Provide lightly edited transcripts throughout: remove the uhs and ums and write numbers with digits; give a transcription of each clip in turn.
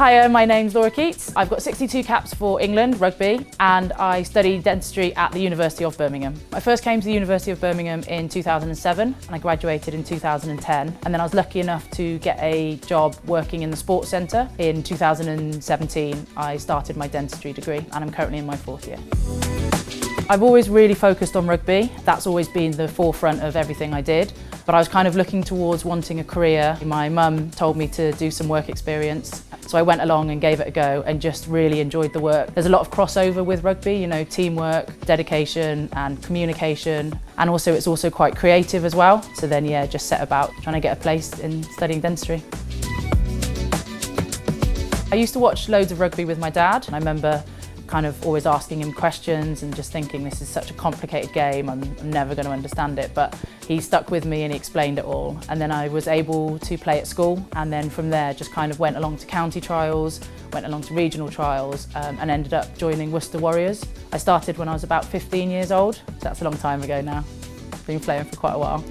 Hiya, my name's Laura Keates. I've got 62 caps for England, rugby, and I studied dentistry at the University of Birmingham. I first came to the University of Birmingham in 2007 and I graduated in 2010. And then I was lucky enough to get a job working in the sports centre. In 2017, I started my dentistry degree and I'm currently in my 4th year. I've always really focused on rugby. That's always been the forefront of everything I did. But I was kind of looking towards wanting a career. My mum told me to do some work experience. So I went along and gave it a go and just really enjoyed the work. There's a lot of crossover with rugby, you know, teamwork, dedication and communication. And also it's also quite creative as well. So then, yeah, just set about trying to get a place in studying dentistry. I used to watch loads of rugby with my dad. I remember kind of always asking him questions and just thinking this is such a complicated game, I'm never going to understand it, but he stuck with me and he explained it all. And then I was able to play at school, and then from there just kind of went along to county trials, went along to regional trials and ended up joining Worcester Warriors. I started when I was about 15 years old, so that's a long time ago now. Been playing for quite a while.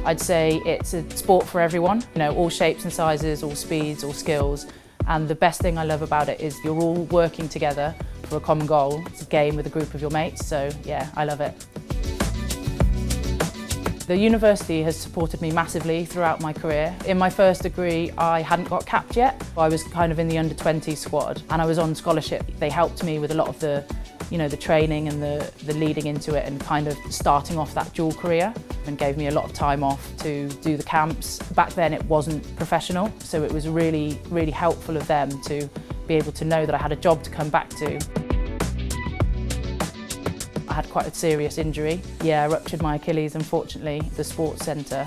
I'd say it's a sport for everyone, you know, all shapes and sizes, all speeds, all skills. And the best thing I love about it is you're all working together for a common goal. It's a game with a group of your mates, so yeah, I love it. The university has supported me massively throughout my career. In my first degree, I hadn't got capped yet. I was kind of in the under-20 squad and I was on scholarship. They helped me with a lot of the, you know, the training and the leading into it and kind of starting off that dual career, and gave me a lot of time off to do the camps. Back then it wasn't professional, so it was really, really helpful of them to be able to know that I had a job to come back to. I had quite a serious injury. Yeah, I ruptured my Achilles, unfortunately. The sports centre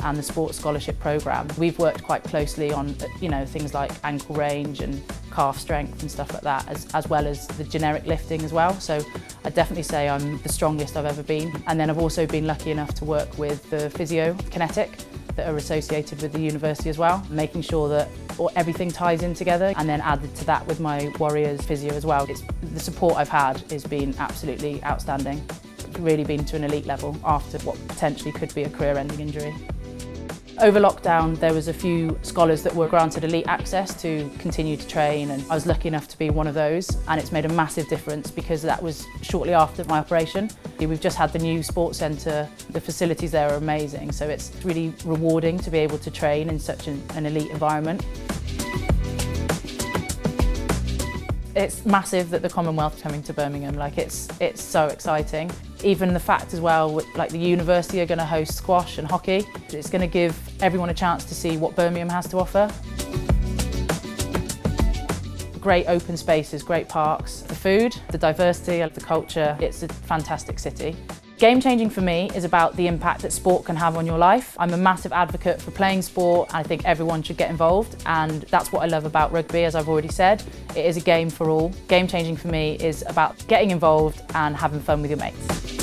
and the sports scholarship programme, we've worked quite closely on, you know, things like ankle range and calf strength and stuff like that, as well as the generic lifting as well. So I'd definitely say I'm the strongest I've ever been. And then I've also been lucky enough to work with the physio, kinetic, that are associated with the university as well, making sure that everything ties in together, and then added to that with my Warriors physio as well. The support I've had has been absolutely outstanding. It's really been to an elite level after what potentially could be a career-ending injury. Over lockdown, there was a few scholars that were granted elite access to continue to train, and I was lucky enough to be one of those, and it's made a massive difference because that was shortly after my operation. We've just had the new sports centre, the facilities there are amazing, so it's really rewarding to be able to train in such an elite environment. It's massive that the Commonwealth's coming to Birmingham, like it's so exciting. Even the fact as well, like the university are going to host squash and hockey. It's going to give everyone a chance to see what Birmingham has to offer. Great open spaces, great parks, the food, the diversity, the culture. It's a fantastic city. Game changing for me is about the impact that sport can have on your life. I'm a massive advocate for playing sport, and I think everyone should get involved, and that's what I love about rugby, as I've already said. It is a game for all. Game changing for me is about getting involved and having fun with your mates.